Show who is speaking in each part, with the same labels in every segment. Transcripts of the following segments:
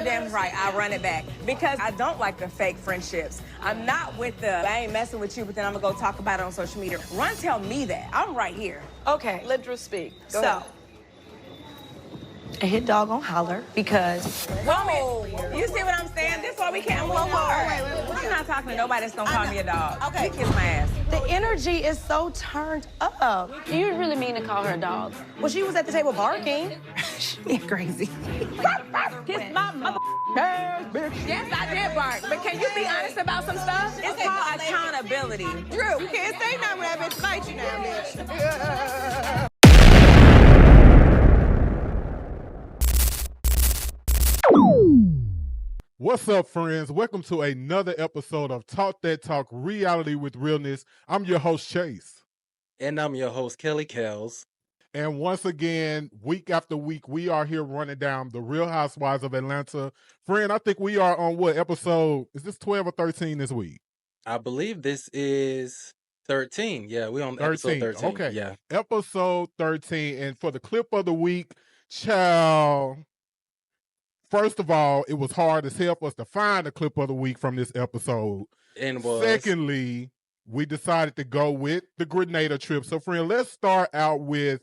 Speaker 1: damn right, I run it back. Because I don't like the fake friendships. I'm not with the, I ain't messing with you, but then I'm gonna go talk about it on social media. Run tell me that. I'm right here.
Speaker 2: Okay, let Drew speak. Go
Speaker 1: So,
Speaker 2: ahead.
Speaker 3: I hit dog on holler because...
Speaker 1: Whoa, you see what I'm saying? This is why we can't move forward. I'm not talking to nobody that's gonna call me a dog. Okay. You kiss my ass.
Speaker 3: The energy is so turned up.
Speaker 2: Do you really mean to call her a dog?
Speaker 3: Well, she was at the table barking. She's crazy.
Speaker 1: Kiss my mother ass, bitch. Yes, I did bark. But can you be honest about some stuff? It's called accountability.
Speaker 4: Drew, you can't say nothing when that bitch fight you now, bitch.
Speaker 5: What's up, friends? Welcome to another episode of Talk That Talk Reality with Realness. I'm your host, Chase.
Speaker 6: And I'm your host, Kelly Kells.
Speaker 5: And once again, week after week, we are here running down the Real Housewives of Atlanta. Friend, I think we are on what episode? Is this 12 or 13 this week?
Speaker 6: I believe this is 13. Yeah, we're on episode 13.
Speaker 5: Okay.
Speaker 6: Yeah.
Speaker 5: Episode 13. And for the clip of the week, child, first of all, it was hard as hell for us to find a clip of the week from this episode.
Speaker 6: And was.
Speaker 5: Secondly, we decided to go with the Grenada trip. So, friend, let's start out with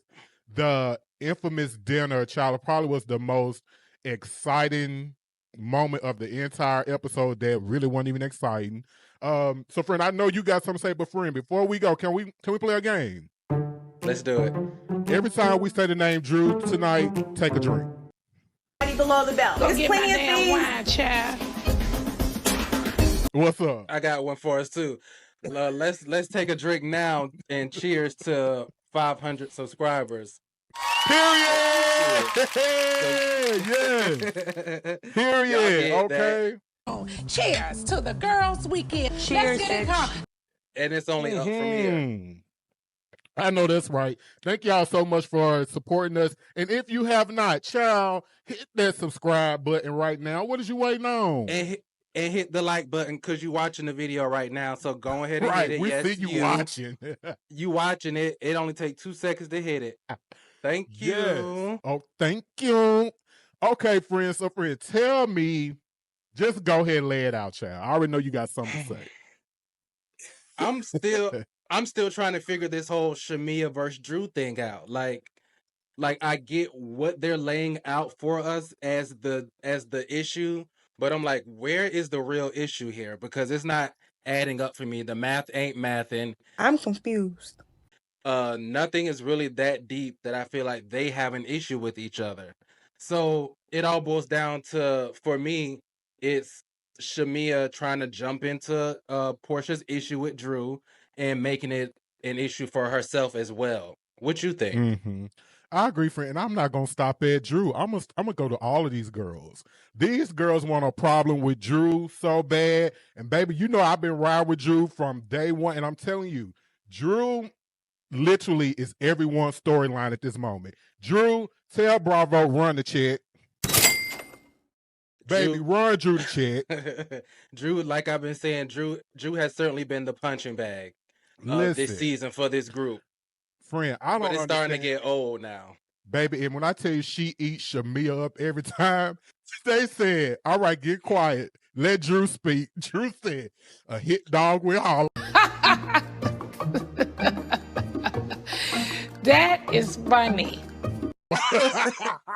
Speaker 5: the infamous dinner. Child, it probably was the most exciting moment of the entire episode that really wasn't even exciting. So, friend, I know you got something to say, but friend, before we go, can we play a game?
Speaker 6: Let's do it.
Speaker 5: Every time we say the name Drew tonight, take a drink.
Speaker 1: Below the belt.
Speaker 2: There's plenty of things. Wine, child.
Speaker 5: What's up?
Speaker 6: I got one for us too. Let's take a drink now and cheers to 500 subscribers.
Speaker 5: Period. Yeah. Period. Okay.
Speaker 4: Cheers to the girls' weekend.
Speaker 3: Cheers,
Speaker 4: Let's get it
Speaker 3: bitch.
Speaker 4: crunk.
Speaker 6: And it's only up from here.
Speaker 5: I know that's right. Thank y'all so much for supporting us. And if you have not, child, hit that subscribe button right now. What is you waiting on?
Speaker 6: And hit the like button because you're watching the video right now. So go ahead and
Speaker 5: Right,
Speaker 6: hit it.
Speaker 5: we
Speaker 6: Yes,
Speaker 5: see you watching.
Speaker 6: You watching it. It only takes 2 seconds to hit it. Thank you.
Speaker 5: Yes. Oh, thank you. Okay, friends. So, friend, tell me, just go ahead and lay it out, child. I already know you got something to say.
Speaker 6: I'm still trying to figure this whole Shamea versus Drew thing out. Like I get what they're laying out for us as the issue, but I'm like, where is the real issue here? Because it's not adding up for me. The math ain't mathing.
Speaker 3: I'm confused.
Speaker 6: Nothing is really that deep that I feel like they have an issue with each other. So it all boils down to, for me, it's Shamea trying to jump into Porsha's issue with Drew and making it an issue for herself as well. What you think?
Speaker 5: Mm-hmm. I agree, friend. And I'm not going to stop at Drew. I'm gonna go to all of these girls. These girls want a problem with Drew so bad. And baby, you know I've been riding with Drew from day one. And I'm telling you, Drew literally is everyone's storyline at this moment. Drew, tell Bravo, run the check. Baby, run Drew the check.
Speaker 6: Drew, like I've been saying, Drew has certainly been the punching bag this season for this group.
Speaker 5: Friend, I don't
Speaker 6: But it's starting to
Speaker 5: understand.
Speaker 6: get old now.
Speaker 5: Baby, and when I tell you she eats Shamea up every time, they said, all right, get quiet. Let Drew speak. Drew said, a hit dog will holler.
Speaker 2: That is funny.
Speaker 6: The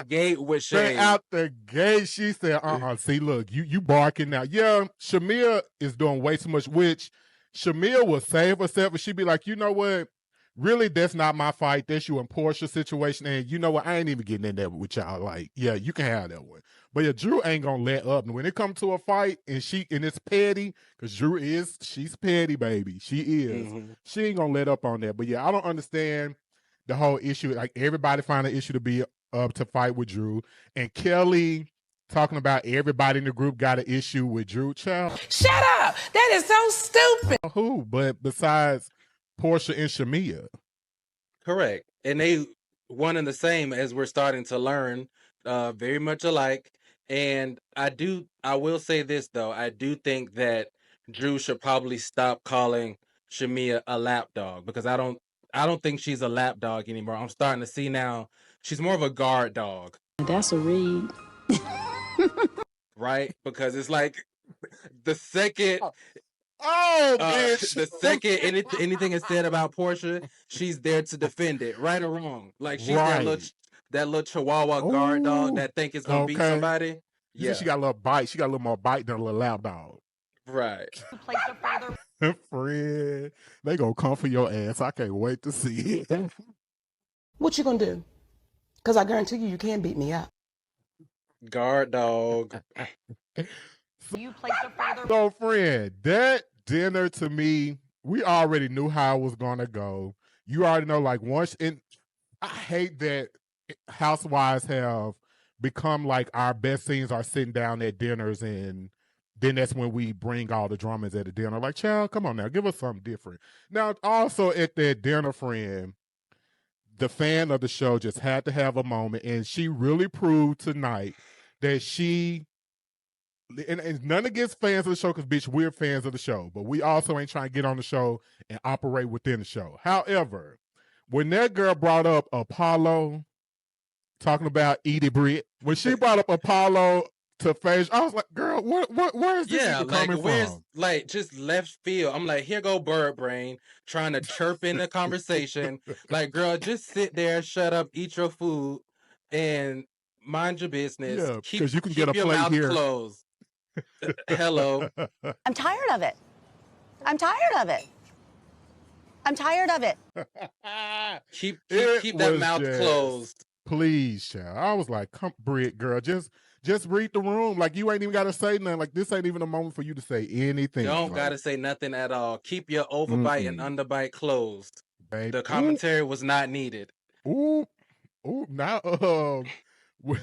Speaker 6: gate with
Speaker 5: Straight
Speaker 6: shade.
Speaker 5: out the gate, she said, see, look, you barking now. Yeah, Shamea is doing way too much, which Shamea will save herself, and she'd be like, you know what? Really, that's not my fight. That's you and Porsha situation. And you know what? I ain't even getting in there with y'all. Like, yeah, you can have that one. But yeah, Drew ain't gonna let up. And when it comes to a fight and it's petty, because she's petty, baby. She is.
Speaker 6: Mhm.
Speaker 5: She ain't gonna let up on that. But yeah, I don't understand the whole issue. Like, everybody find an issue to be up to fight with Drew. And Kelly talking about everybody in the group got an issue with Drew. Child,
Speaker 2: Shut up. That is so stupid.
Speaker 5: who? But besides Porsha and Shamea.
Speaker 6: Correct. And they one and the same, as we're starting to learn, very much alike. And I will say this though, I do think that Drew should probably stop calling Shamea a lapdog, because I don't think she's a lapdog anymore. I'm starting to see now she's more of a guard dog.
Speaker 7: That's a read.
Speaker 6: right? Because it's like the second
Speaker 5: bitch.
Speaker 6: the second anything is said about Porsha, she's there to defend it, right or wrong. Like she's that little Chihuahua guard dog that think it's gonna beat somebody.
Speaker 5: You said she got a little bite. She got a little more bite than a little lapdog.
Speaker 6: Right.
Speaker 5: Friend, they gonna come for your ass. I can't wait to see it.
Speaker 7: What you gonna do? Because I guarantee you can't beat me up.
Speaker 6: Guard dog.
Speaker 5: So, friend, that dinner to me, we already knew how it was gonna go. You already know, like I hate that housewives have become like our best scenes are sitting down at dinners, and then that's when we bring all the dramas at the dinner. Like, child, come on now, give us something different. Now, also at that dinner, friend, the fan of the show just had to have a moment, and she really proved tonight that and none against fans of the show, because bitch, we're fans of the show, but we also ain't trying to get on the show and operate within the show. However, when that girl brought up Apollo, talking about Edie Britt, when she brought up Apollo to Phaedra, I was like, girl, where is this coming from?
Speaker 6: Like, just left field. I'm like, here go bird brain, trying to chirp in the conversation. Like, girl, just sit there, shut up, eat your food, and mind your business.
Speaker 5: Yeah, because you can get a
Speaker 6: your
Speaker 5: plate
Speaker 6: mouth
Speaker 5: here.
Speaker 6: Closed. Hello.
Speaker 3: I'm tired of it. I'm tired of it. I'm tired of it.
Speaker 6: Keep that mouth closed.
Speaker 5: Please, child. I was like, come, Brit, girl, just read the room. Like, you ain't even got to say nothing. Like, this ain't even a moment for you to say anything.
Speaker 6: You don't got to say nothing at all. Keep your overbite and underbite closed. Babe. The commentary was not needed.
Speaker 5: Ooh, now,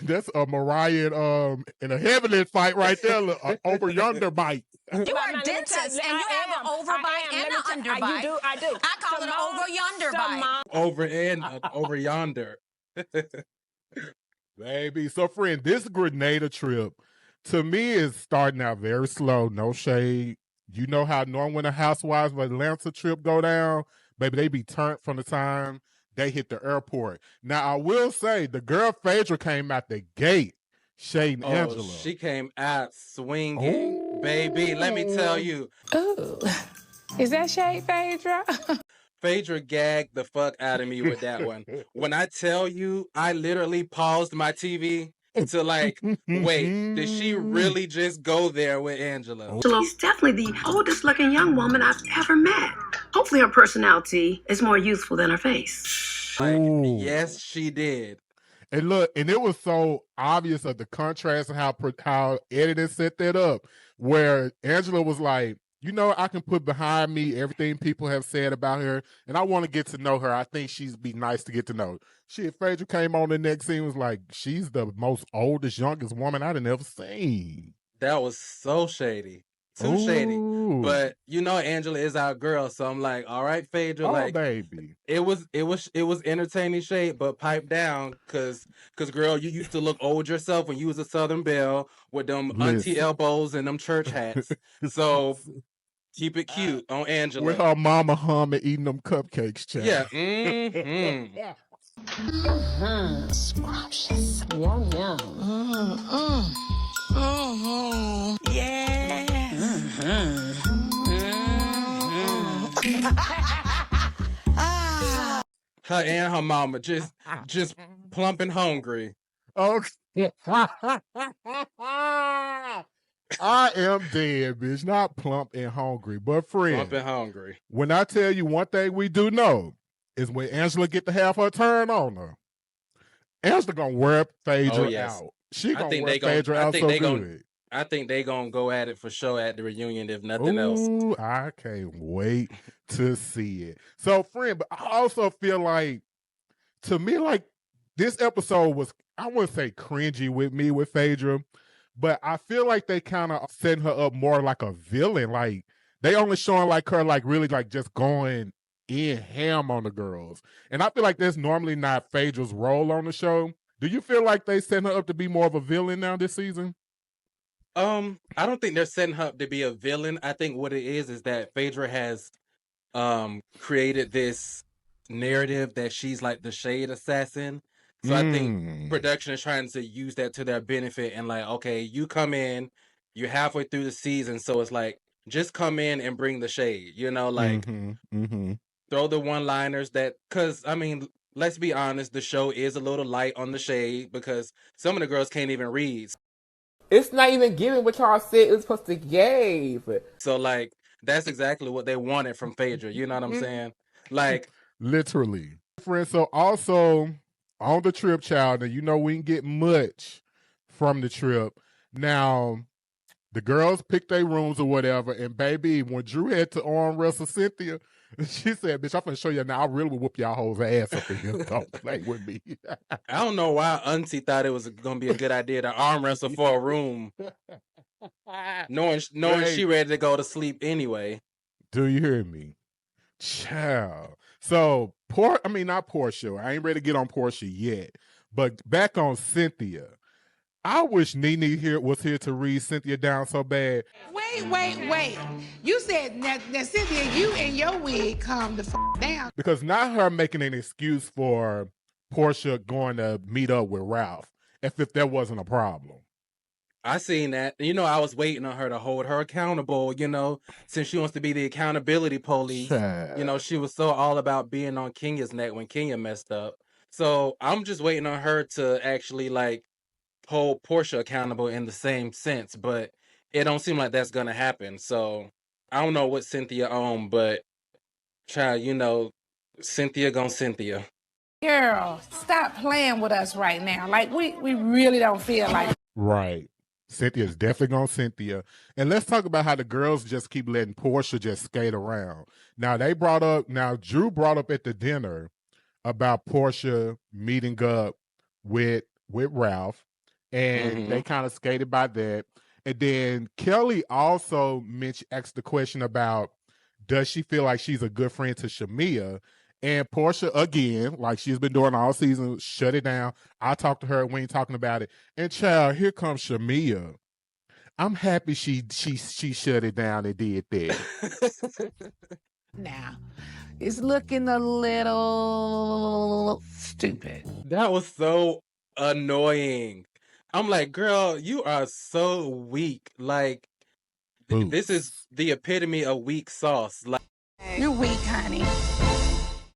Speaker 5: that's a Mariah and a Heavenly fight right there. Over yonder bite.
Speaker 3: You are dentist, and you have an overbite and an underbite.
Speaker 2: I do.
Speaker 3: I call it an over yonder bite.
Speaker 6: Over yonder.
Speaker 5: Baby. So, friend, this Grenada trip, to me, is starting out very slow. No shade. You know how normally when a Housewives of Atlanta trip go down, baby, they be turned from the time they hit the airport. Now, I will say, the girl Phaedra came out the gate shading Angela.
Speaker 6: She came out swinging, baby. Let me tell you.
Speaker 2: Ooh. Is that shade, Phaedra?
Speaker 6: Phaedra gagged the fuck out of me with that one. When I tell you, I literally paused my TV to like, wait, did she really just go there with Angela?
Speaker 8: She's definitely the oldest looking young woman I've ever met. Hopefully her personality is more youthful than her face.
Speaker 6: Like, yes, she did.
Speaker 5: And look, and it was so obvious of the contrast and how editing set that up, where Angela was like, you know, I can put behind me everything people have said about her, and I want to get to know her. I think she'd be nice to get to know. Shit, Phaedra came on the next scene, was like, she's the most oldest, youngest woman I'd have ever seen.
Speaker 6: That was so shady. Too shady. But you know Angela is our girl, so I'm like, all right, Phaedra, like,
Speaker 5: baby.
Speaker 6: It was entertaining shade, but pipe down, cause girl, you used to look old yourself when you was a Southern Belle with them auntie elbows and them church hats. So keep it cute on Angela.
Speaker 5: With her mama humming, eating them cupcakes, child.
Speaker 6: Yeah.
Speaker 2: Scrumptious. Yum, yum. Yeah.
Speaker 6: Her and her mama just plump and hungry.
Speaker 5: Okay. I am dead, bitch. Not plump and hungry, but friend.
Speaker 6: Plump and hungry.
Speaker 5: When I tell you one thing we do know is when Angela get to have her turn on her, Angela gonna wear Phaedra out. She gonna wear Phaedra out so good.
Speaker 6: I think they gonna go at it for sure at the reunion, if nothing else.
Speaker 5: I can't wait to see it. So, friend, but I also feel like, to me, like, this episode was, I wouldn't say cringy with Phaedra, but I feel like they kind of setting her up more like a villain. Like, they only showing like her like really like just going in ham on the girls. And I feel like that's normally not Phaedra's role on the show. Do you feel like they setting her up to be more of a villain now this season?
Speaker 6: I don't think they're setting her up to be a villain. I think what it is that Phaedra has created this narrative that she's like the shade assassin. So I think production is trying to use that to their benefit and like, okay, you come in, you're halfway through the season, so it's like, just come in and bring the shade, you know, like throw the one-liners that, because I mean, let's be honest, the show is a little light on the shade because some of the girls can't even read.
Speaker 2: It's not even giving what y'all said it was supposed to give.
Speaker 6: So like, that's exactly what they wanted from Phaedra, you know what I'm saying? Like,
Speaker 5: literally. Friends, so also on the trip, child, and you know we didn't get much from the trip. Now, the girls picked their rooms or whatever, and baby, when Drew had to arm wrestle Cynthia, she said, bitch, I'm finna show you now, I really will whoop y'all hoes ass up in here. Don't play with me.
Speaker 6: I don't know why Auntie thought it was going to be a good idea to arm wrestle for a room, knowing she ready to go to sleep anyway.
Speaker 5: Do you hear me? Child. So, not Porsha. I ain't ready to get on Porsha yet. But back on Cynthia. I wish Nene was here to read Cynthia down so bad.
Speaker 9: Wait. You said that Cynthia, you and your wig calm the down.
Speaker 5: Because not her making an excuse for Porsha going to meet up with Ralph, if that wasn't a problem.
Speaker 6: I seen that. You know, I was waiting on her to hold her accountable, you know, since she wants to be the accountability police. You know, she was so all about being on Kenya's neck when Kenya messed up. So I'm just waiting on her to actually, like, hold Porsha accountable in the same sense, but it don't seem like that's gonna happen. So I don't know what Cynthia on, but child, you know, Cynthia gonna Cynthia.
Speaker 9: Girl, stop playing with us right now. Like we really don't feel like
Speaker 5: right. Cynthia's definitely gonna Cynthia. And let's talk about how the girls just keep letting Porsha just skate around. Now Drew brought up at the dinner about Porsha meeting up with Ralph. And they kind of skated by that. And then Kelli also asked the question about, does she feel like she's a good friend to Shamea? And Porsha, again, like she's been doing all season, shut it down. I talked to her, we ain't talking about it. And child, here comes Shamea. I'm happy she shut it down and did that.
Speaker 9: now. It's looking a little stupid.
Speaker 6: That was so annoying. I'm like, girl, you are so weak. Like, this is the epitome of weak sauce. Like,
Speaker 9: you're weak, honey.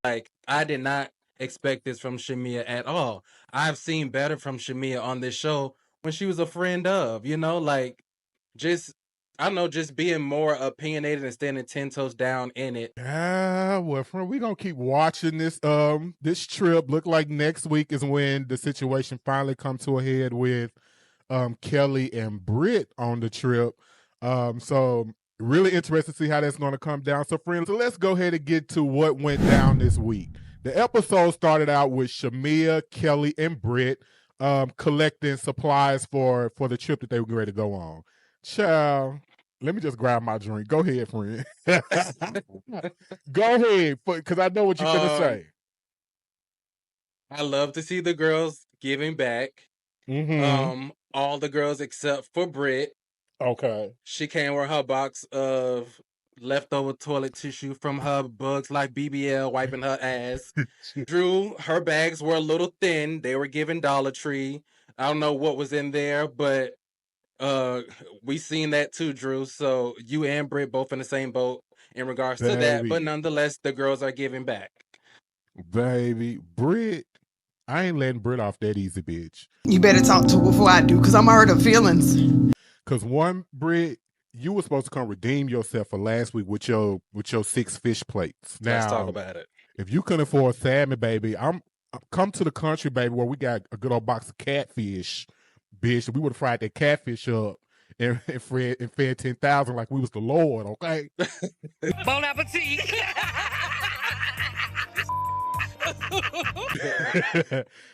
Speaker 6: Like, I did not expect this from Shamea at all. I've seen better from Shamea on this show when she was a friend of, you know, like, just being more opinionated and standing 10 toes down in it.
Speaker 5: Well, friend, we're going to keep watching this trip. Look like next week is when the situation finally comes to a head with Kelli and Brit on the trip. So really interested to see how that's going to come down. So, friends, let's go ahead and get to what went down this week. The episode started out with Shamea, Kelli, and Brit collecting supplies for the trip that they were ready to go on. Child, let me just grab my drink. Go ahead, friend. Go ahead, because I know what you're going to say.
Speaker 6: I love to see the girls giving back. All the girls except for Brit.
Speaker 5: Okay.
Speaker 6: She came with her box of leftover toilet tissue from her Bugs Life BBL wiping her ass. Drew, her bags were a little thin. They were giving Dollar Tree. I don't know what was in there, but we seen that too, Drew. So you and Brit both in the same boat in regards to that. But nonetheless, the girls are giving back.
Speaker 5: Baby, Brit, I ain't letting Brit off that easy, bitch.
Speaker 7: You better talk to her before I do, because I'm hurt her feelings.
Speaker 5: Because one, Brit, you were supposed to come redeem yourself for last week with your 6 fish plates. Now,
Speaker 6: let's talk about it.
Speaker 5: If you couldn't afford salmon, baby, I'm come to the country, baby, where we got a good old box of catfish, bitch. We would have fried that catfish up and fed 10,000 like we was the Lord, okay?
Speaker 10: Bon appetit.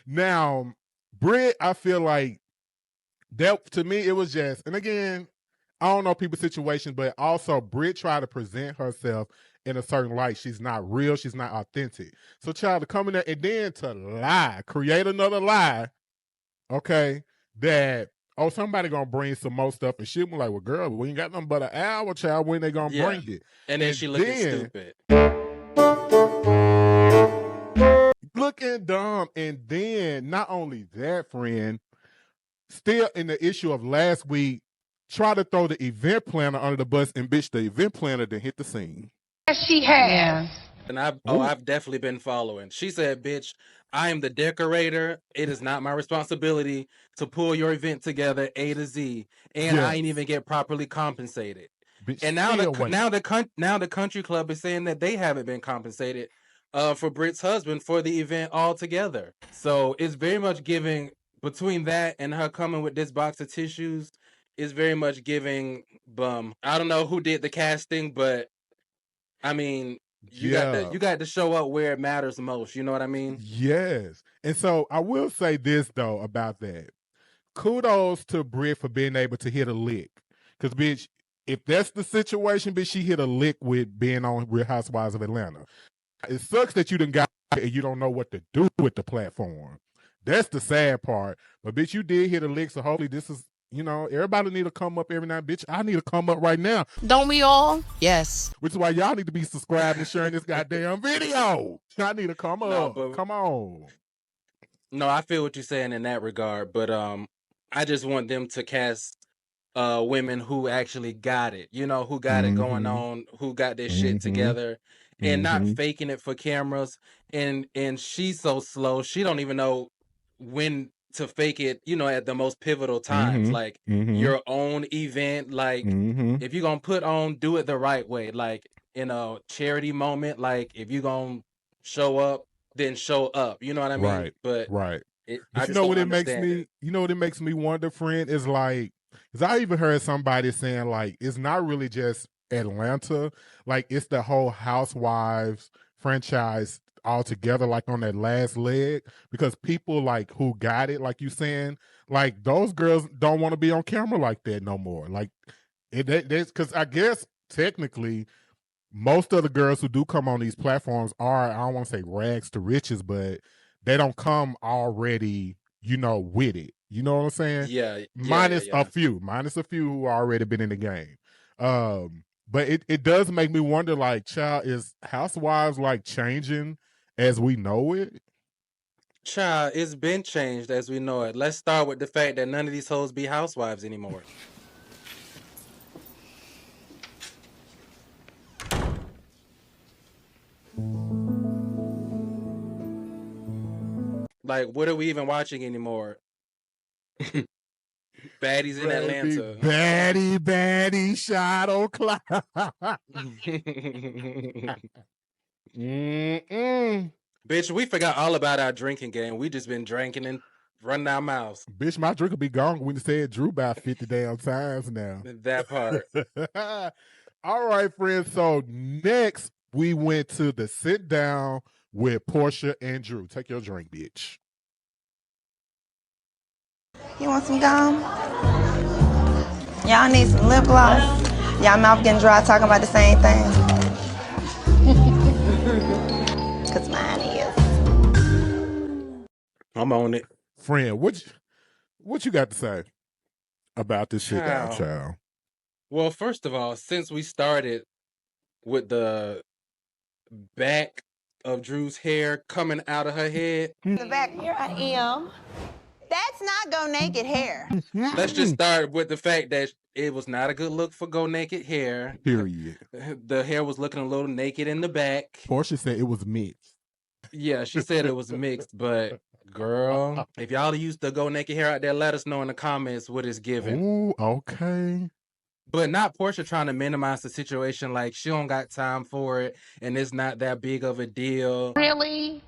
Speaker 5: Now, Brit, I feel like that, to me, it was just, and again, I don't know people's situations, but also Brit tried to present herself in a certain light. She's not real. She's not authentic. So, child, to come in there and then to lie, create another lie, okay, that, oh, somebody gonna bring some more stuff, and she'll be like, well, girl, we ain't got nothing but an hour, child, when they gonna bring it.
Speaker 6: And then she looking stupid.
Speaker 5: looking dumb. And then not only that, friend, still in the issue of last week, try to throw the event planner under the bus, and bitch, the event planner then hit the scene.
Speaker 9: Yes, she has.
Speaker 6: And I've definitely been following. She said, bitch, I am the decorator. It is not my responsibility to pull your event together A to Z. And I ain't even get properly compensated.
Speaker 5: Bitch,
Speaker 6: and now the country club is saying that they haven't been compensated for Brit's husband for the event altogether. So it's very much giving, between that and her coming with this box of tissues, is very much giving bum. I don't know who did the casting, but I mean, you got to show up where it matters most. You know what I mean?
Speaker 5: Yes. And so I will say this though about that. Kudos to Brit for being able to hit a lick. Because bitch, if that's the situation, bitch, she hit a lick with being on Real Housewives of Atlanta. It sucks that you done got it and you don't know what to do with the platform. That's the sad part. But bitch, you did hit a lick, so hopefully this is, everybody need to come up every night. Bitch, I need to come up right now.
Speaker 3: Don't we all? Yes.
Speaker 5: Which is why y'all need to be subscribed and sharing this goddamn video. I need to come up. Come on.
Speaker 6: No, I feel what you're saying in that regard, but I just want them to cast women who actually got it, who got it going on, who got their shit together, and not faking it for cameras. And she's so slow, she don't even know when to fake it, at the most pivotal times, like your own event. Like if you're gonna put on, do it the right way, like in a charity moment. Like if you're gonna show up, then show up. You know what I mean?
Speaker 5: Right.
Speaker 6: But
Speaker 5: you know what it makes me? You know what it makes me wonder, friend, is like, because I even heard somebody saying like it's not really just Atlanta, like it's the whole Housewives franchise all together, like on that last leg, because people like who got it, like you saying, like those girls don't want to be on camera like that no more. Like that's because I guess technically most of the girls who do come on these platforms are, I don't want to say rags to riches, but they don't come already, with it. You know what I'm saying?
Speaker 6: Yeah.
Speaker 5: Minus a few who already been in the game. But it does make me wonder, like, child, is Housewives like changing as we know it?
Speaker 6: Child, it's been changed as we know it. Let's start with the fact that none of these hoes be housewives anymore. Like, what are we even watching anymore? Baddies in Atlanta.
Speaker 5: Baddie, shadow cloud.
Speaker 6: Bitch, we forgot all about our drinking game. We just been drinking and running our mouths.
Speaker 5: Bitch, my drink will be gone when you said Drew about 50 damn times now.
Speaker 6: That part.
Speaker 5: All right, friends. So next, we went to the sit down with Porsha and Drew. Take your drink, bitch.
Speaker 11: You want some gum? Y'all need some lip gloss? Y'all mouth getting dry talking about the same thing? Because mine is.
Speaker 6: I'm on it.
Speaker 5: Friend, what you got to say about this shit down, child?
Speaker 6: Well, first of all, since we started with the back of Drew's hair coming out of her head.
Speaker 11: The back, here I am. That's not go naked hair.
Speaker 6: Let's just start with the fact that it was not a good look for go naked hair.
Speaker 5: Period.
Speaker 6: The hair was looking a little naked in the back.
Speaker 5: Porsha said it was mixed.
Speaker 6: Yeah, she said it was mixed, but girl, if y'all used to go naked hair out there, let us know in the comments what it's giving.
Speaker 5: Ooh, okay.
Speaker 6: But not Porsha trying to minimize the situation, like she don't got time for it and it's not that big of a deal.
Speaker 9: Really?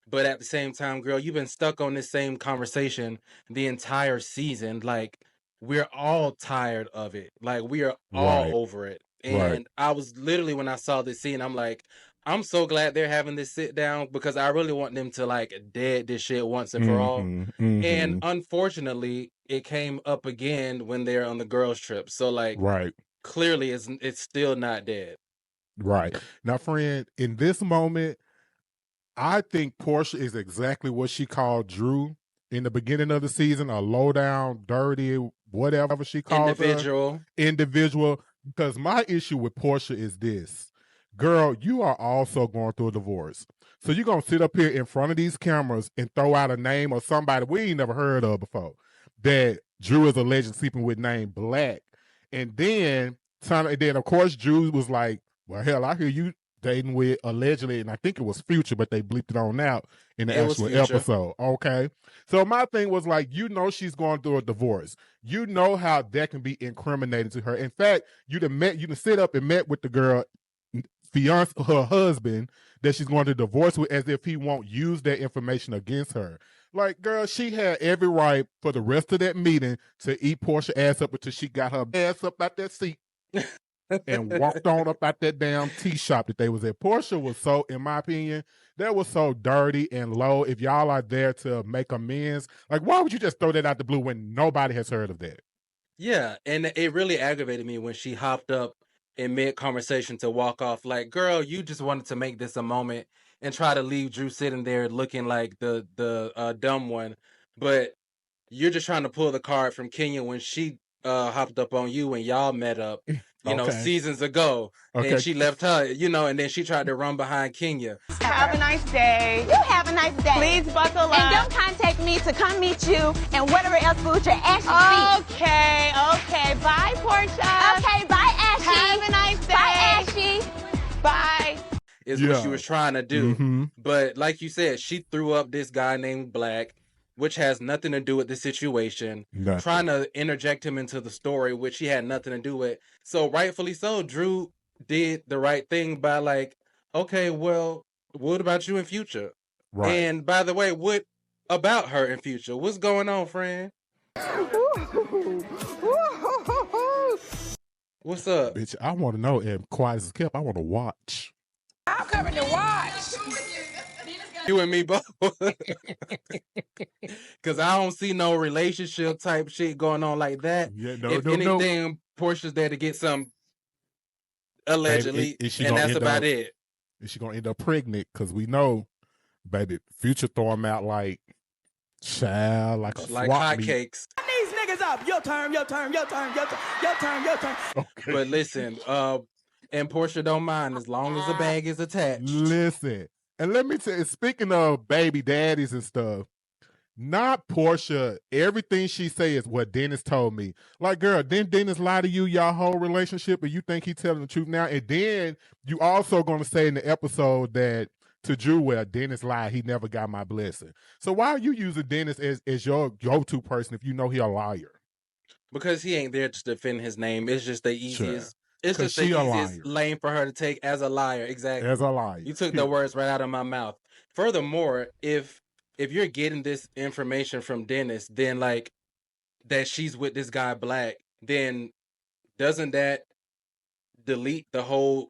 Speaker 6: But at the same time, girl, you've been stuck on this same conversation the entire season. Like, we're all tired of it. Like, we are all over it. And I was literally, when I saw this scene, I'm like, I'm so glad they're having this sit down because I really want them to, like, dead this shit once and for all. And unfortunately, it came up again when they're on the girls' trip. So, like, clearly it's still not dead.
Speaker 5: Right. Now, friend, in this moment, I think Porsha is exactly what she called Drew in the beginning of the season, a low down, dirty, whatever she called
Speaker 6: Individual.
Speaker 5: Individual. Because my issue with Porsha is this. girl, you are also going through a divorce. So you're going to sit up here in front of these cameras and throw out a name or somebody we ain't never heard of before that Drew is allegedly sleeping with named Black. And then of course, Drew was like, well, hell, I hear you dating with allegedly, and I think it was Future, but they bleeped it on out in the actual episode. Okay. So my thing was like, she's going through a divorce. You know how that can be incriminating to her. In fact, you done sit up and met with the girl, her husband, that she's going to divorce with, as if he won't use that information against her. Like, girl, she had every right for the rest of that meeting to eat Porsha ass up until she got her ass up out that seat and walked on up out that damn tea shop that they was at. Porsha was so, in my opinion, that was so dirty and low. If y'all are there to make amends, like, why would you just throw that out the blue when nobody has heard of that?
Speaker 6: Yeah, and it really aggravated me when she hopped up in mid-conversation to walk off. Like, girl, you just wanted to make this a moment and try to leave Drew sitting there looking like the dumb one. But you're just trying to pull the card from Kenya when she hopped up on you when y'all met up, seasons ago.
Speaker 5: Okay.
Speaker 6: And she left her, and then she tried to run behind Kenya.
Speaker 11: Have a nice day. You have a nice day. Please buckle up. And don't contact me to come meet you and whatever else food your ashy feet. Okay. Bye, Porsha. Okay, bye, Ashy. Have a nice day. Bye, Ashy. Bye.
Speaker 6: Is what she was trying to do.
Speaker 5: Mm-hmm.
Speaker 6: But like you said, she threw up this guy named Black, which has nothing to do with the situation, trying to interject him into the story, which he had nothing to do with. So rightfully so, Drew did the right thing by like, okay, well, what about you in Future?
Speaker 5: Right.
Speaker 6: And by the way, what about her in Future? What's going on, friend? What's up?
Speaker 5: Bitch, I want to know, and quiet as kept, I want to watch.
Speaker 9: I'm coming to watch.
Speaker 6: You and me both. Because I don't see no relationship type shit going on like that.
Speaker 5: Yeah,
Speaker 6: if anything, Portia's there to get some allegedly,
Speaker 5: baby,
Speaker 6: and that's about it.
Speaker 5: Is she going to end up pregnant? Because we know, baby, Future throw him out like
Speaker 6: hotcakes.
Speaker 4: These niggas up. Your turn.
Speaker 5: Okay.
Speaker 6: But listen, and Porsha don't mind as long as the bag is attached.
Speaker 5: Listen, and let me tell you, speaking of baby daddies and stuff, not Porsha, everything she say is what Dennis told me. Like, girl, didn't Dennis lie to you, y'all whole relationship, and you think he telling the truth now? And then you also going to say in the episode that to Drew, well, Dennis lied, he never got my blessing. So why are you using Dennis as your go-to person if you know he a liar?
Speaker 6: Because he ain't there to defend his name. It's just the easiest. It's just the easiest lane for her to take as a liar. Exactly.
Speaker 5: As a liar.
Speaker 6: You took the words right out of my mouth. Furthermore, if you're getting this information from Dennis, then like that she's with this guy Black, then doesn't that delete the whole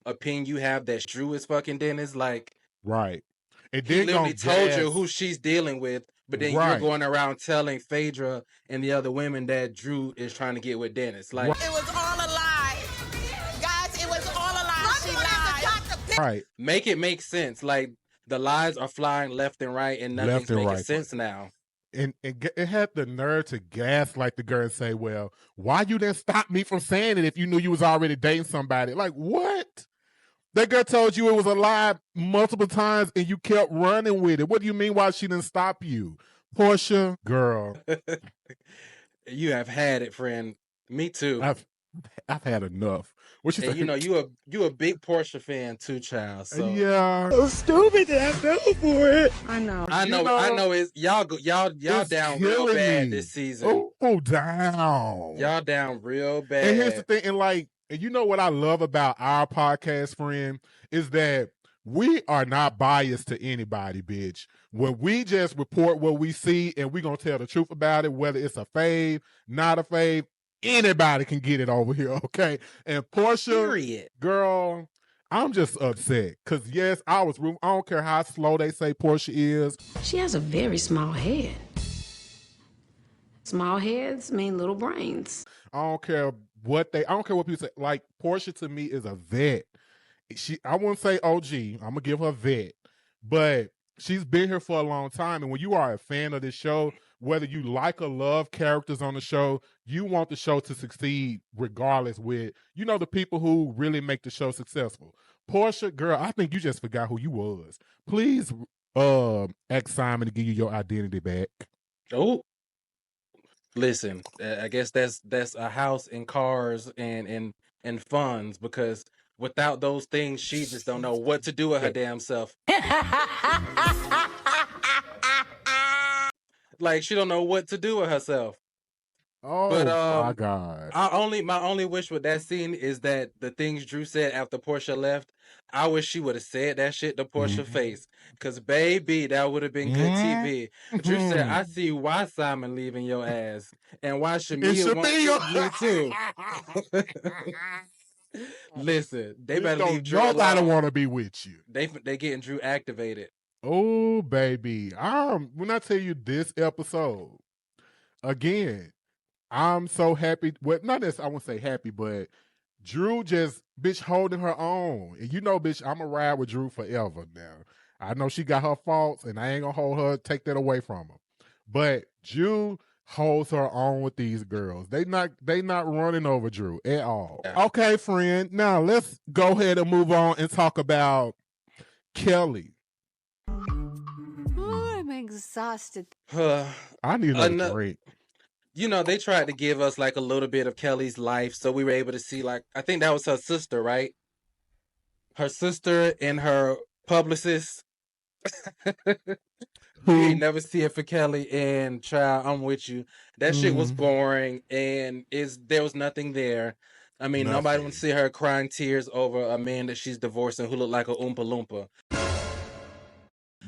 Speaker 6: opinion you have that Drew is fucking Dennis? Like,
Speaker 5: right. And
Speaker 6: he literally told you who she's dealing with, but then you're going around telling Phaedra and the other women that Drew is trying to get with Dennis. Like,
Speaker 9: it was all a lie. Guys, it was all a lie. She lied.
Speaker 5: Right.
Speaker 6: Make it make sense. Like, the lies are flying left and right, and nothing's making sense now.
Speaker 5: And it had the nerve to gaslight the girl and say, well, why you didn't stop me from saying it if you knew you was already dating somebody? Like, what? That girl told you it was a lie multiple times and you kept running with it. What do you mean why she didn't stop you? Porsha, girl.
Speaker 6: You have had it, friend. Me too.
Speaker 5: I've had enough. What you
Speaker 6: and you know, you a big Porsha fan too, child. So
Speaker 5: yeah.
Speaker 4: So stupid that I fell for it.
Speaker 6: I know. It's y'all down real bad this season.
Speaker 5: Oh, down.
Speaker 6: Y'all down real bad.
Speaker 5: And here's the thing, and you know what I love about our podcast, friend, is that we are not biased to anybody, bitch. When we just report what we see and we gonna tell the truth about it, whether it's a fave, not a fave, anybody can get it over here, okay? And Porsha, girl, I'm just upset. Because, yes, I don't care how slow they say Porsha is.
Speaker 8: She has a very small head. Small heads mean little brains.
Speaker 5: I don't care what people say. Like, Porsha to me is a vet. I wouldn't say OG. I'm going to give her vet. But she's been here for a long time. And when you are a fan of this show, whether you like or love characters on the show, you want the show to succeed regardless with, you know, the people who really make the show successful. Porsha, girl, I think you just forgot who you was. Please ask Simon to give you your identity back.
Speaker 6: Oh, listen, I guess that's a house and cars and funds, because without those things, she just don't know what to do with her damn self. Like, she don't know what to do with herself.
Speaker 5: Oh,
Speaker 6: but,
Speaker 5: my God.
Speaker 6: My only wish with that scene is that the things Drew said after Porsha left, I wish she would have said that shit to Porsha's face. Because, baby, that would have been good TV. Drew said, I see why Simon leaving your ass. And why Shamea wants you too. Listen, they better leave Drew alone.
Speaker 5: Nobody want to be with you.
Speaker 6: They getting Drew activated.
Speaker 5: Oh, baby. When I tell you this episode, again, I'm so happy. Well, not necessarily, I won't say happy, but Drew just, bitch, holding her own. And you know, bitch, I'm going to ride with Drew forever now. I know she got her faults, and I ain't going to hold her, take that away from her. But Drew holds her own with these girls. They not running over Drew at all. Yeah. Okay, friend. Now, let's go ahead and move on and talk about Kelli.
Speaker 12: Oh, I'm exhausted.
Speaker 5: I need a break.
Speaker 6: You know, they tried to give us like a little bit of Kelli's life, so we were able to see, like, I think that was her sister, right? Her sister and her publicist. You ain't never see it for Kelli, and child, I'm with you. That shit was boring, and there was nothing there. I mean, nobody would see her crying tears over a man that she's divorcing who looked like a Oompa Loompa.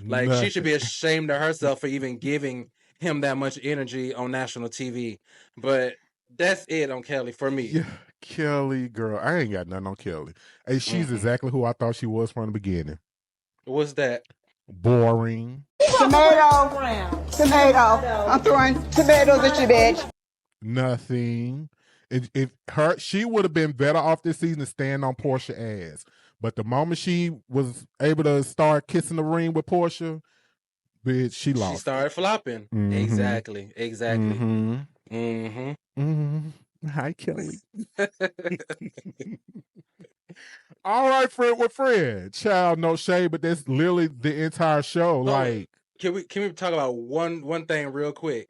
Speaker 6: Like, she should be ashamed of herself for even giving him that much energy on national TV. But that's it on Kelli for me.
Speaker 5: Yeah, Kelli, girl, I ain't got nothing on Kelli. Hey, she's exactly who I thought she was from the beginning.
Speaker 6: What's that?
Speaker 5: Boring.
Speaker 4: Tomato. I'm throwing tomatoes at you, bitch.
Speaker 5: Nothing. She would have been better off this season to stand on Porsha's ass. But the moment she was able to start kissing the ring with Porsha, bitch, she lost.
Speaker 6: She started flopping. Exactly.
Speaker 5: Hi, Kelli. All right, Fred with Fred. Child, no shade, but that's literally the entire show. Like,
Speaker 6: can we talk about one thing real quick?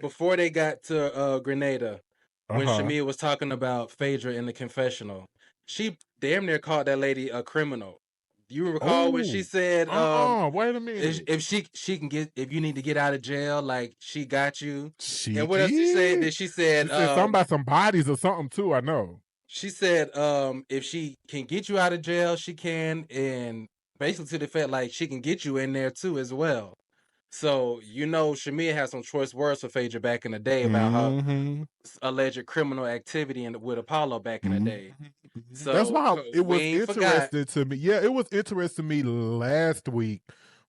Speaker 6: Before they got to Grenada, when Shamea was talking about Phaedra in the confessional, she damn near called that lady a criminal. Do you recall when she said,
Speaker 5: wait a minute.
Speaker 6: If she can get, if you need to get out of jail, like, she got you.
Speaker 5: And
Speaker 6: what else she said? She said
Speaker 5: something about some bodies or something too, I know.
Speaker 6: She said, if she can get you out of jail, she can, and basically to the fact, like, she can get you in there too as well. So, you know, Shamea had some choice words for Phaedra back in the day about her alleged criminal activity with Apollo back in the day. So
Speaker 5: that's why it was interesting to me. Yeah, it was interesting to me last week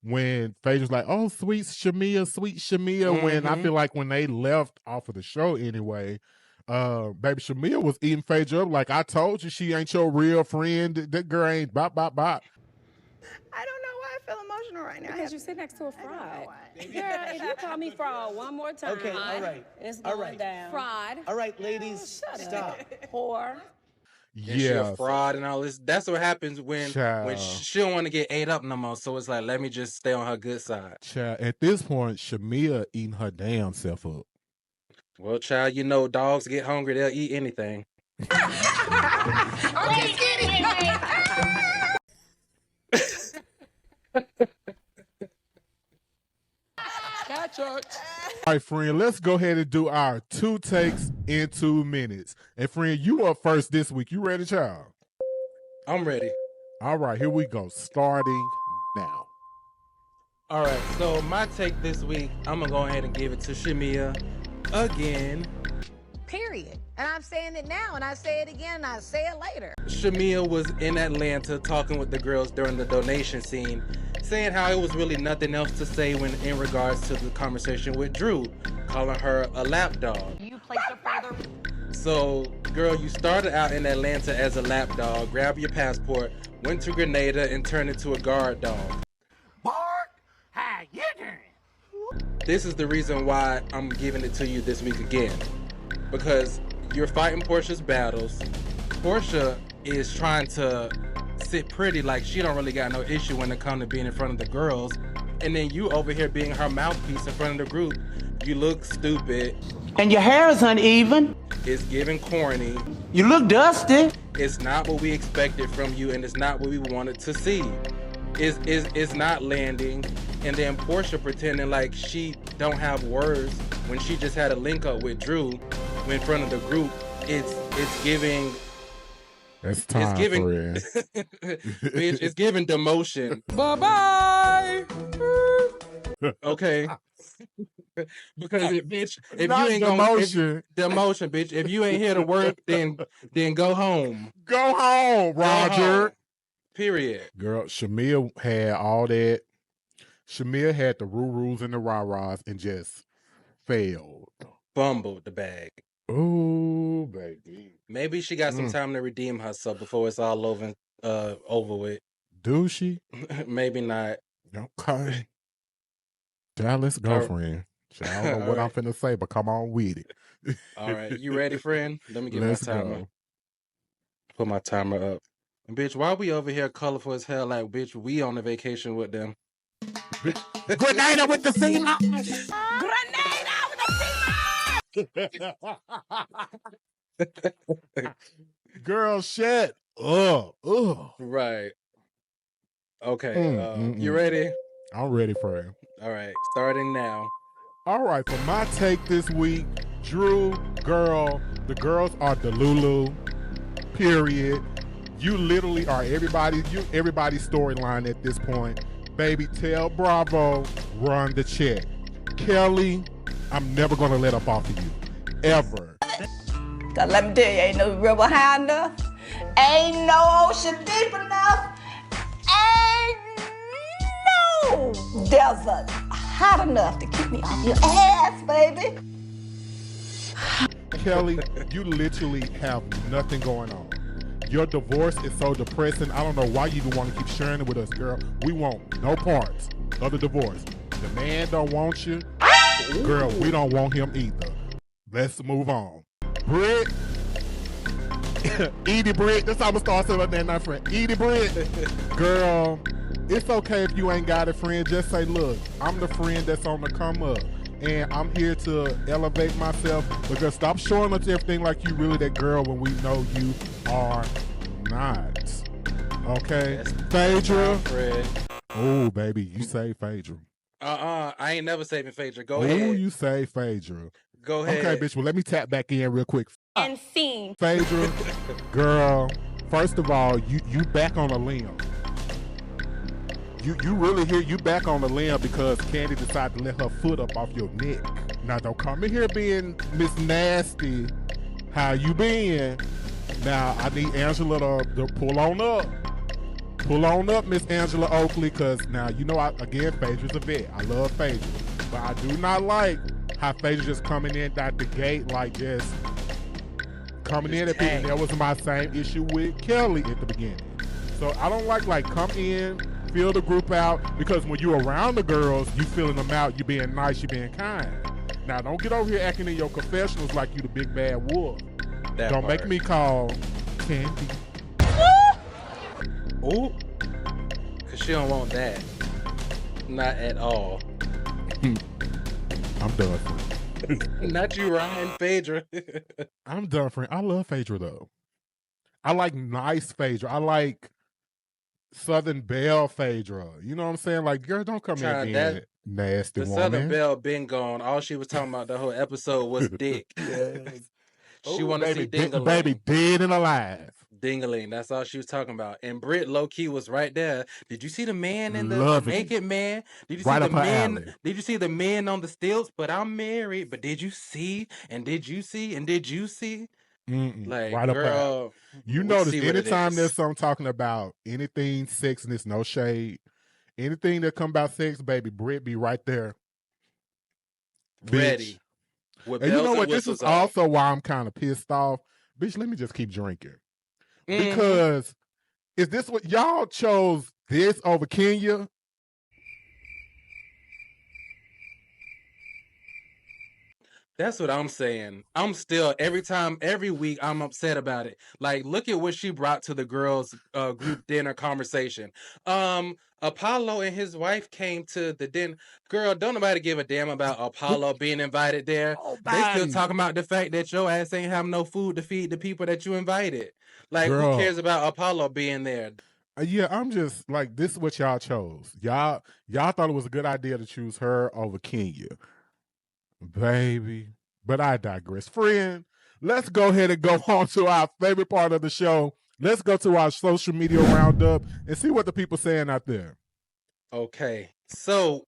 Speaker 5: when Phaedra's like, oh, sweet Shamea, when I feel like when they left off of the show anyway, baby Shamea was eating Phaedra up like, I told you she ain't your real friend. That girl ain't bop, bop, bop.
Speaker 4: I don't know why I feel emotional right now.
Speaker 1: Because you sit next to a fraud. Girl, if you call me fraud one more time,
Speaker 13: okay, all right.
Speaker 1: It's going down.
Speaker 12: Fraud.
Speaker 13: All right, ladies, stop.
Speaker 1: Whore.
Speaker 6: She a fraud and all this. That's what happens when she don't want to get ate up no more. So it's like, let me just stay on her good side.
Speaker 5: Child, at this point, Shamea eating her damn self up.
Speaker 6: Well, child, you know, dogs get hungry, they'll eat anything.
Speaker 5: All right, friend, let's go ahead and do our 2 takes in 2 minutes. And friend, you up first this week. You ready, child?
Speaker 6: I'm ready.
Speaker 5: All right, here we go. Starting now.
Speaker 6: All right, so my take this week, I'm going to go ahead and give it to Shamea again.
Speaker 14: Period. And I'm saying it now, and I say it again, and I say it later.
Speaker 6: Shamea was in Atlanta talking with the girls during the donation scene, saying how it was really nothing else to say when in regards to the conversation with Drew, calling her a lapdog.
Speaker 3: You place a further...
Speaker 6: So, girl, you started out in Atlanta as a lapdog, grabbed your passport, went to Grenada, and turned into a guard dog.
Speaker 10: Bark, how you doing?
Speaker 6: this is the reason why I'm giving it to you this week again. Because you're fighting Porsha's battles. Porsha is trying to sit pretty like she don't really got no issue when it comes to being in front of the girls. And then you over here being her mouthpiece in front of the group. You look stupid.
Speaker 12: And your hair is uneven.
Speaker 6: It's giving corny.
Speaker 12: You look dusty.
Speaker 6: It's not what we expected from you, and it's not what we wanted to see. It's not landing. And then Porsha pretending like she don't have words when she just had a link up with Drew in front of the group. It's giving.
Speaker 5: It's time
Speaker 6: It's giving.
Speaker 5: for it.
Speaker 6: Bitch, it's giving demotion.
Speaker 2: Bye-bye.
Speaker 6: Okay. Because bitch, if
Speaker 5: Not
Speaker 6: you ain't
Speaker 5: demotion.
Speaker 6: demotion, bitch. If you ain't here to work, then go home.
Speaker 5: Go home, Roger.
Speaker 6: Go home. Period.
Speaker 5: Girl, Shamea had all that. Shamea had the rules and the rah-rahs and just failed.
Speaker 6: Fumbled the bag.
Speaker 5: Ooh, baby.
Speaker 6: Maybe she got some time to redeem herself before it's all over with.
Speaker 5: Do she?
Speaker 6: Maybe not.
Speaker 5: Okay. Dallas girlfriend. I don't know what I'm finna say, but come on with it.
Speaker 6: All right. You ready, friend? Let me get
Speaker 5: Let's
Speaker 6: my timer.
Speaker 5: go.
Speaker 6: Put my timer up. And bitch, why we over here colorful as hell? Like, bitch, we on a vacation with them.
Speaker 5: Grenada with the female. Girl, shit. Ugh.
Speaker 6: Right. Okay. You ready?
Speaker 5: I'm ready for it.
Speaker 6: All right. Starting now.
Speaker 5: All right, for my take this week, Drew, girl, the girls are Delulu, period. You literally are everybody's storyline at this point. Baby, tell Bravo, run the check. Kelli, I'm never going to let up off of you. Ever.
Speaker 15: Cause let me tell you, ain't no river high enough. Ain't no ocean deep enough. Ain't no desert hot enough to keep me off your ass, baby.
Speaker 5: Kelli, you literally have nothing going on. Your divorce is so depressing. I don't know why you even want to keep sharing it with us, girl. We want no parts of the divorce. The man don't want you. Girl, we don't want him either. Let's move on. Brit. Edie Brit. That's how I'm going to start saying that night, friend. Edie Brit. Girl, it's okay if you ain't got a friend. Just say, look, I'm the friend that's on the come up. And I'm here to elevate myself, because stop showing us everything like you really that girl when we know you are not. Okay? Phaedra. Oh, baby, you say Phaedra.
Speaker 6: I ain't never saving Phaedra. Go
Speaker 5: Oh,
Speaker 6: ahead.
Speaker 5: you say Phaedra.
Speaker 6: Go ahead.
Speaker 5: Okay, bitch, well, let me tap back in real quick.
Speaker 1: And scene.
Speaker 5: Phaedra, girl, first of all, you back on a limb. You really hear you back on the limb because Candy decided to let her foot up off your neck. Now don't come in here being Miss Nasty. How you been? Now I need Angela to pull on up. Pull on up, Miss Angela Oakley, because now you know again Phaedra's a vet. I love Phaedra. But I do not like how Phaedra just coming in out the gate like just coming in at people. And that was my same issue with Kelli at the beginning. So I don't like come in, feel the group out, because when you're around the girls, you feeling them out, you being nice, you being kind. Now don't get over here acting in your confessionals like you the big bad wolf. Don't make me call Candy.
Speaker 6: Ooh. Cause she don't want that. Not at all.
Speaker 5: I'm done for it.
Speaker 6: Not you, Ryan. Phaedra.
Speaker 5: I'm done for it. I love Phaedra though. I like nice Phaedra. I like Southern Belle Phaedra. You know what I'm saying? Like, girl, don't come in being nasty
Speaker 6: the
Speaker 5: woman.
Speaker 6: Southern Belle been gone. All she was talking about the whole episode was dick.
Speaker 5: Yes.
Speaker 6: She want to see Dingaling.
Speaker 5: Baby, dead and alive.
Speaker 6: Dingaling. That's all she was talking about. And Brit low key was right there. Did you see the man in the naked man? Did you see the men? Did you see the men on the stilts? But I'm married. But did you see? And did you see? And did you see? Like,
Speaker 5: right
Speaker 6: girl,
Speaker 5: up. You notice anytime there's something talking about anything sex, and it's no shade, anything that come about sex, baby, Brit be right there.
Speaker 6: Ready.
Speaker 5: And you know what? This is also why I'm kind of pissed off. Bitch, let me just keep drinking. Because is this what y'all chose this over Kenya?
Speaker 6: That's what I'm saying. I'm still every week I'm upset about it. Like, look at what she brought to the girls' group dinner conversation. Apollo and his wife came to the dinner. Girl, don't nobody give a damn about Apollo being invited there. They still talking about the fact that your ass ain't have no food to feed the people that you invited. Like, who cares about Apollo being there?
Speaker 5: Yeah, I'm just like, this is what y'all chose. Y'all thought it was a good idea to choose her over Kenya. Baby. But I digress. Friend, let's go ahead and go on to our favorite part of the show. Let's go to our social media roundup and see what the people saying out there.
Speaker 6: Okay, so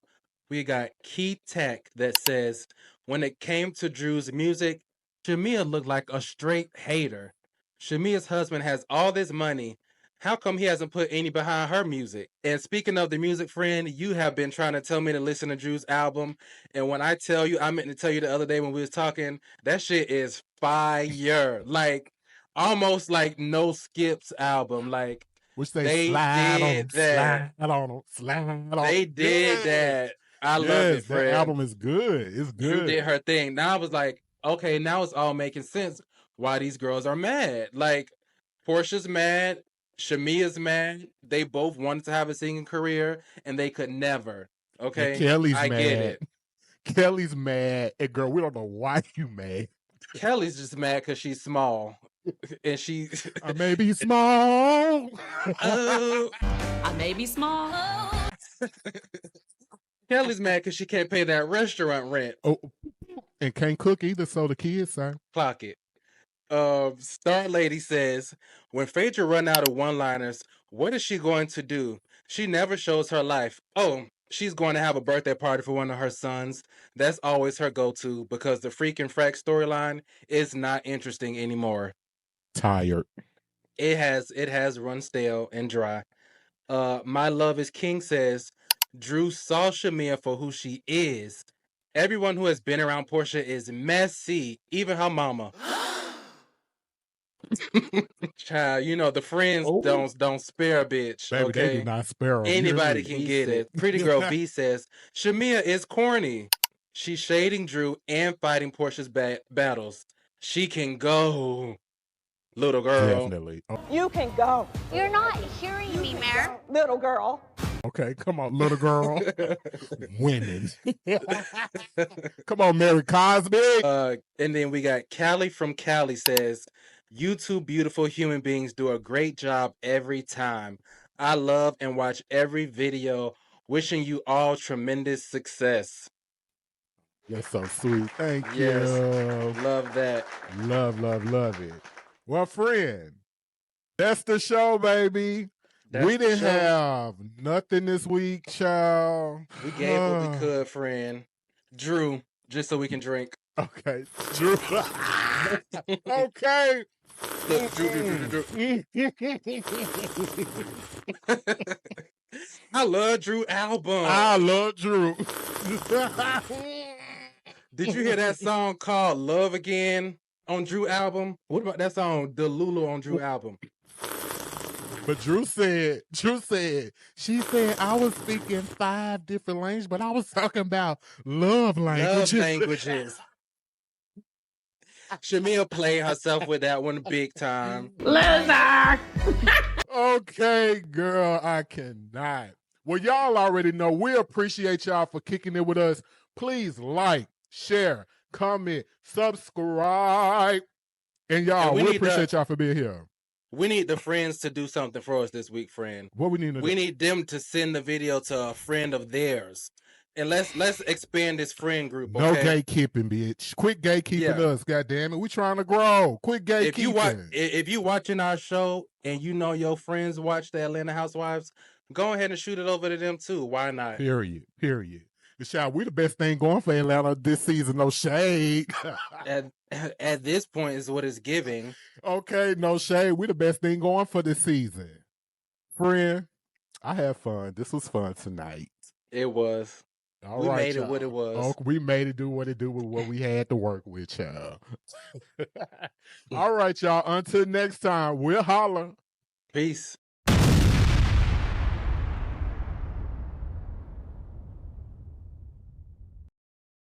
Speaker 6: we got Key Tech that says, when it came to Drew's music, Shamea looked like a straight hater. Shamea's husband has all this money. How come he hasn't put any behind her music? And speaking of the music, friend, you have been trying to tell me to listen to Drew's album. And when I tell you, I meant to tell you the other day when we was talking, that shit is fire. Like, almost like no skips album. Like,
Speaker 5: which they slide on them.
Speaker 6: They did that. I love it, friend.
Speaker 5: That album is good. It's good.
Speaker 6: Drew did her thing. Now I was like, okay, now it's all making sense why these girls are mad. Like, Porsha's mad. Shamea's mad. They both wanted to have a singing career, and they could never. Okay?
Speaker 5: And Kelly's
Speaker 6: mad.
Speaker 5: Get it. Kelly's mad. And girl, we don't know why you mad.
Speaker 6: Kelly's just mad because she's small. And she...
Speaker 5: I may be small.
Speaker 16: I may be small.
Speaker 6: Kelly's mad because she can't pay that restaurant rent.
Speaker 5: Oh, and can't cook either, so the kids say.
Speaker 6: Clock it. Star Lady says, when Phaedra run out of one-liners, what is she going to do? She never shows her life. Oh, she's going to have a birthday party for one of her sons. That's always her go-to because the freaking frack storyline is not interesting anymore.
Speaker 5: Tired.
Speaker 6: It has run stale and dry. My Love is King says, Drew saw Shamea for who she is. Everyone who has been around Porsha is messy, even her mama. Child, you know the friends don't spare a bitch.
Speaker 5: Baby,
Speaker 6: okay?
Speaker 5: they do not spare her.
Speaker 6: Anybody can get it. Pretty Girl B says, Shamea is corny. She's shading Drew and fighting Porsha's battles. She can go. Little girl.
Speaker 5: Definitely. Oh.
Speaker 11: You can go. You're not hearing me, Mare. Little girl.
Speaker 5: Okay, come on, little girl. Winning. Come on, Mary Cosby.
Speaker 6: And then we got Callie from Cali says, you two beautiful human beings do a great job every time. I love and watch every video. Wishing you all tremendous success.
Speaker 5: That's so sweet. Thank
Speaker 6: yes.
Speaker 5: you.
Speaker 6: Love that.
Speaker 5: Love it. Well, friend, that's the show, baby. We didn't have nothing this week, child.
Speaker 6: We gave what we could, friend. Drew, just so we can drink.
Speaker 5: Okay. Drew. Okay.
Speaker 6: Drew. I love Drew album.
Speaker 5: I love Drew.
Speaker 6: Did you hear that song called Love Again on Drew album? What about that song, Delulu on Drew album?
Speaker 5: But Drew said, she said, I was speaking 5 different languages, but I was talking about love languages.
Speaker 6: Love languages. Shamea played herself with that one big time.
Speaker 2: Loser!
Speaker 5: Okay, girl, I cannot. Well, y'all already know we appreciate y'all for kicking it with us. Please like, share, comment, subscribe. And y'all, we appreciate y'all for being here.
Speaker 6: We need the friends to do something for us this week, friend.
Speaker 5: What we need to do?
Speaker 6: We need them to send the video to a friend of theirs. And let's expand this friend group, okay?
Speaker 5: No gatekeeping, bitch. Quit gatekeeping us, goddammit. We trying to grow. Quit gatekeeping.
Speaker 6: If you watching our show and you know your friends watch the Atlanta Housewives, go ahead and shoot it over to them too. Why not?
Speaker 5: Period. Michelle, we the best thing going for Atlanta this season. No shade.
Speaker 6: At this point is what it's giving.
Speaker 5: Okay, no shade. We the best thing going for this season. Friend, I had fun. This was fun tonight.
Speaker 6: It was.
Speaker 5: We
Speaker 6: made it what it was.
Speaker 5: Oh, we made it do what it do with what we had to work with, y'all. All right, y'all. Until next time, we'll holler.
Speaker 6: Peace.